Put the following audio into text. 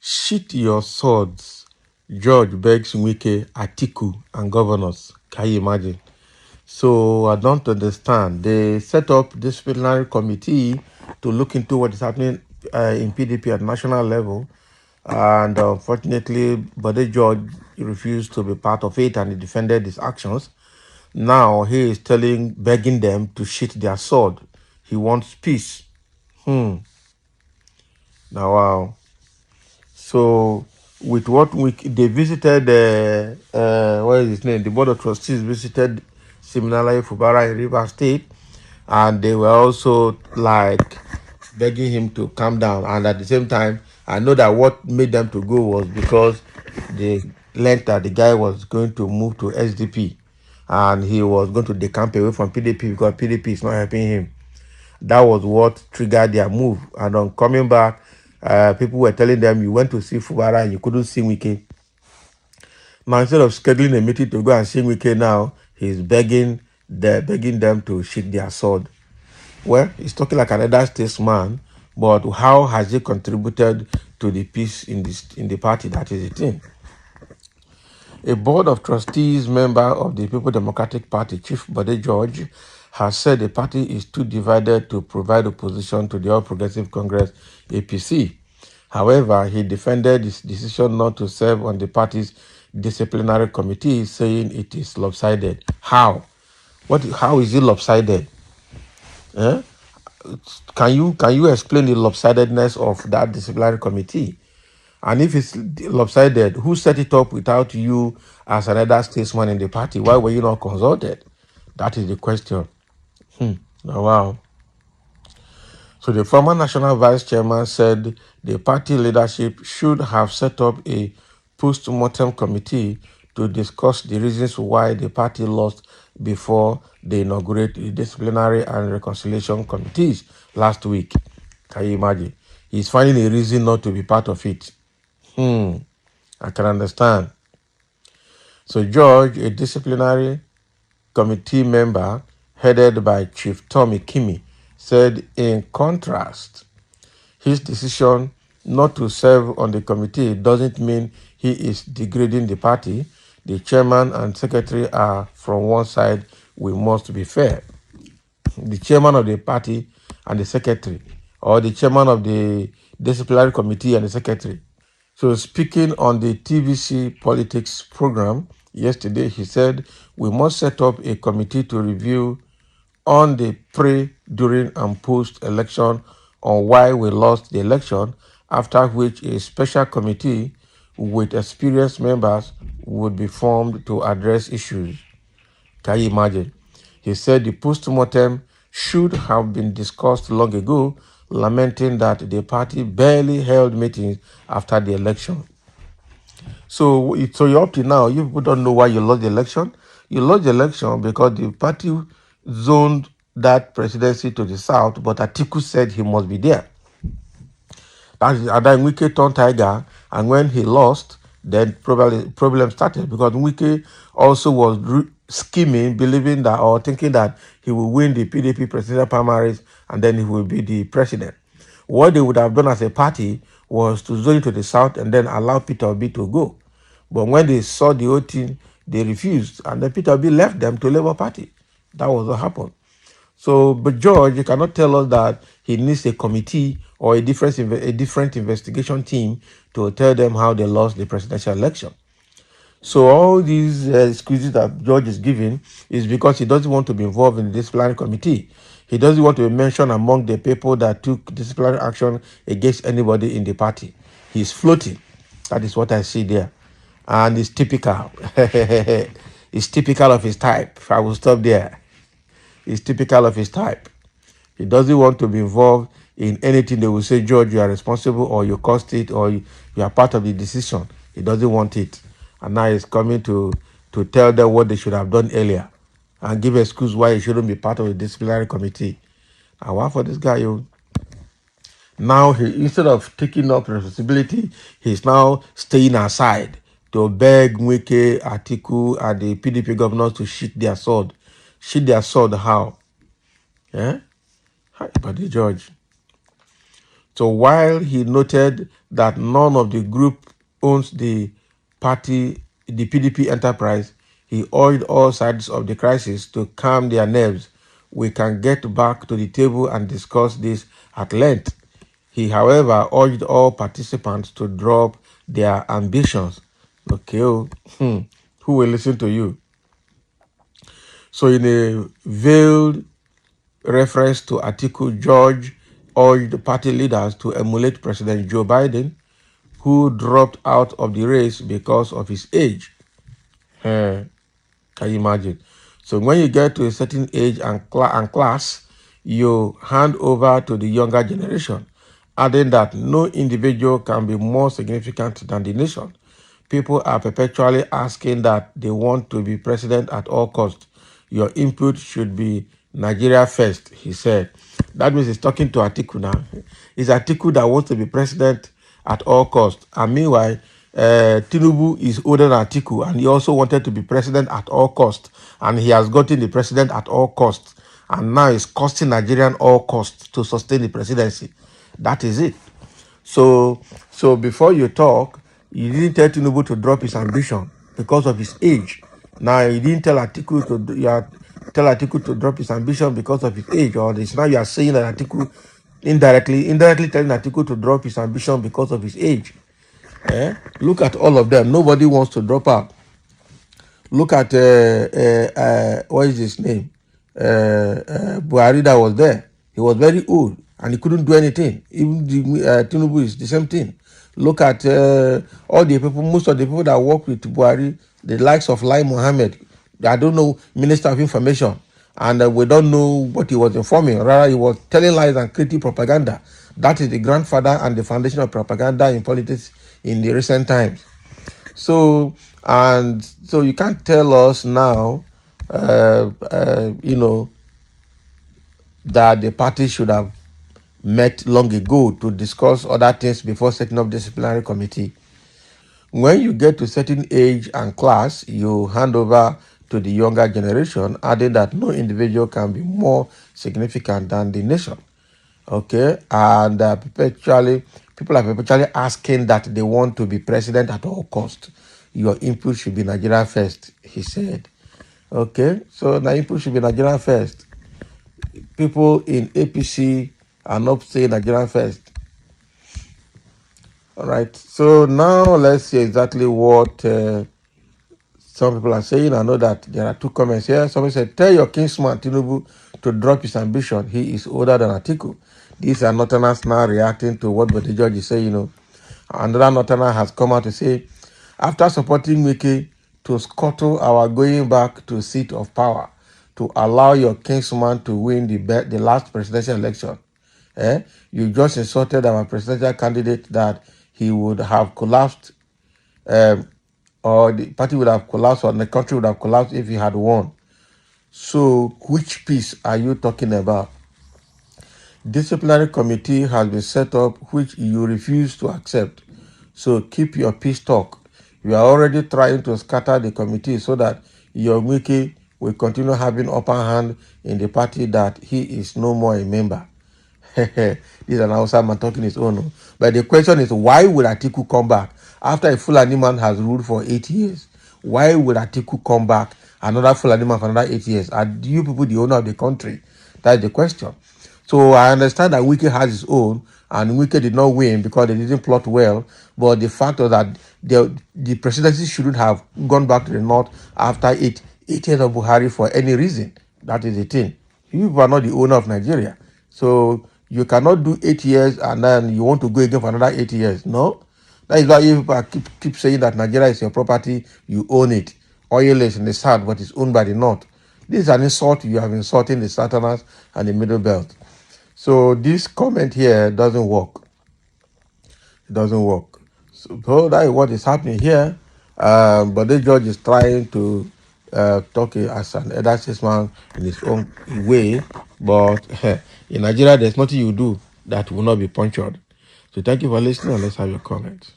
Sheath your swords. George begs Wike, Atiku, and governors. Can you imagine? So I don't understand. They set up disciplinary committee to look into what is happening in PDP at national level. And unfortunately, Bode George refused to be part of it and he defended his actions. Now he is begging them to sheath their sword. He wants peace. Now, wow. So, with they visited, what is his name? The Board of Trustees visited Siminalayi Fubara in Rivers State, and they were also like begging him to calm down. And at the same time, I know that what made them to go was because they learned that the guy was going to move to SDP and he was going to decamp away from PDP because PDP is not helping him. That was what triggered their move. And on coming back, people were telling them you went to see Fubara and you couldn't see Wike. Now, instead of scheduling a meeting to go and see Wike now, he's begging them to sheath their sword. Well, he's talking like another statesman, but how has he contributed to the peace in the party? That is the thing. A board of trustees member of the People Democratic Party, Chief Bode George, has said the party is too divided to provide opposition to the All Progressive Congress APC. However, he defended his decision not to serve on the party's disciplinary committee, saying it is lopsided. How? How is it lopsided? Eh? Can you explain the lopsidedness of that disciplinary committee? And if it's lopsided, who set it up without you as another statesman in the party? Why were you not consulted? That is the question. Oh, wow. So the former national vice chairman said the party leadership should have set up a post-mortem committee to discuss the reasons why the party lost before they inaugurate the disciplinary and reconciliation committees last week. Can you imagine? He's finding a reason not to be part of it. I can understand. So George, a disciplinary committee member headed by Chief Tommy Kimi, said in contrast, his decision not to serve on the committee doesn't mean he is degrading the party. The chairman and secretary are from one side. We must be fair. The chairman of the party and the secretary, or the chairman of the disciplinary committee and the secretary. So speaking on the TVC politics program yesterday, he said, we must set up a committee to review on the pre, during, and post-election on why we lost the election, after which a special committee with experienced members would be formed to address issues. Can you imagine? He said the post-mortem should have been discussed long ago, lamenting that the party barely held meetings after the election. So you're up to now, you people don't know why you lost the election. You lost the election because the party zoned that presidency to the south, but Atiku said he must be there. And then Wike turned tiger, and when he lost, then probably problem started because Wike also was scheming, believing that or thinking that he will win the PDP presidential primaries and then he will be the president. What they would have done as a party was to zone it to the south and then allow Peter Obi to go. But when they saw the whole thing, they refused, and then Peter Obi left them to Labour Party. That was what happened. So, but George, you cannot tell us that he needs a committee or a different investigation team to tell them how they lost the presidential election. So all these excuses that George is giving is because he doesn't want to be involved in the disciplinary committee. He doesn't want to be mentioned among the people that took disciplinary action against anybody in the party. He's floating. That is what I see there. And it's typical. It's typical of his type. I will stop there. It's typical of his type. He doesn't want to be involved in anything they will say, George, you are responsible, or you caused it, or you are part of the decision. He doesn't want it. And now he's coming to tell them what they should have done earlier and give excuse why he shouldn't be part of the disciplinary committee. And what for this guy, you? Now, instead of taking up responsibility, he's now staying aside to beg Wike, Atiku, and the PDP governors to sheath their sword. Sheath their sword how? Yeah? Hi, Buddy George. So while he noted that none of the group owns the party, the PDP enterprise, he urged all sides of the crisis to calm their nerves. We can get back to the table and discuss this at length. He, however, urged all participants to drop their ambitions. Okay, who will listen to you? So in a veiled reference to Atiku, George urged party leaders to emulate President Joe Biden, who dropped out of the race because of his age. Can you imagine? So when you get to a certain age and class, you hand over to the younger generation, adding that no individual can be more significant than the nation. People are perpetually asking that they want to be president at all costs. Your input should be Nigeria first, he said. That means he's talking to Atiku now. It's Atiku that wants to be president at all costs. And meanwhile, Tinubu is older than Atiku, and he also wanted to be president at all costs. And he has gotten the president at all costs. And now it's costing Nigerian all costs to sustain the presidency. That is it. So before you talk, you didn't tell Tinubu to drop his ambition because of his age. Now you didn't tell Atiku to drop his ambition because of his age, or this now you are saying that Atiku indirectly telling Atiku to drop his ambition because of his age. Look at all of them. Nobody wants to drop out. Look at what is his name? Buhari that was there. He was very old and he couldn't do anything. Even Tinubu is the same thing. Look at all the people, most of the people that work with Buhari, the likes of Lai Mohammed. I don't know, Minister of Information. And we don't know what he was informing. Rather, he was telling lies and creating propaganda. That is the grandfather and the foundation of propaganda in politics in the recent times. So you can't tell us now, that the party should have met long ago to discuss other things before setting up disciplinary committee. When you get to a certain age and class, you hand over to the younger generation, adding that no individual can be more significant than the nation. Okay, and people are perpetually asking that they want to be president at all costs. Your input should be Nigeria first, he said. Okay, so the input should be Nigeria first. People in APC are not saying Nigeria first. All right, so now let's see exactly what some people are saying. I know that there are two comments here. Somebody said, tell your kinsman Tinubu to drop his ambition. He is older than Atiku. These are Northerners now reacting to what Bode George is saying. Another Northerner has come out to say, after supporting Wike to scuttle our going back to seat of power, to allow your kinsman to win the last presidential election, you just insulted our presidential candidate that he would have collapsed, or the party would have collapsed, or the country would have collapsed if he had won. So which peace are you talking about? Disciplinary committee has been set up which you refuse to accept. So keep your peace talk. You are already trying to scatter the committee so that your Wike will continue having upper hand in the party that he is no more a member. This is an Hausa man talking his own. But the question is, why would Atiku come back? After a Fulani man has ruled for 8 years, why would Atiku come back, another Fulani man for another 8 years? Are you people the owner of the country? That's the question. So I understand that Wike has his own, and Wike did not win because they didn't plot well. But the fact was that the presidency shouldn't have gone back to the north after 8 years of Buhari for any reason. That is the thing. You people are not the owner of Nigeria. So you cannot do 8 years and then you want to go again for another 8 years. No. That is why you people keep saying that Nigeria is your property, you own it. Oil is in the south, but it's owned by the north. This is an insult. You have insulting the Southerners and the Middle Belt. So this comment here doesn't work. It doesn't work. So that is what is happening here. But the judge is trying to talk as an elder statesman in his own way. But in Nigeria, there's nothing you do that will not be punctured. So thank you for listening, and let's have your comments.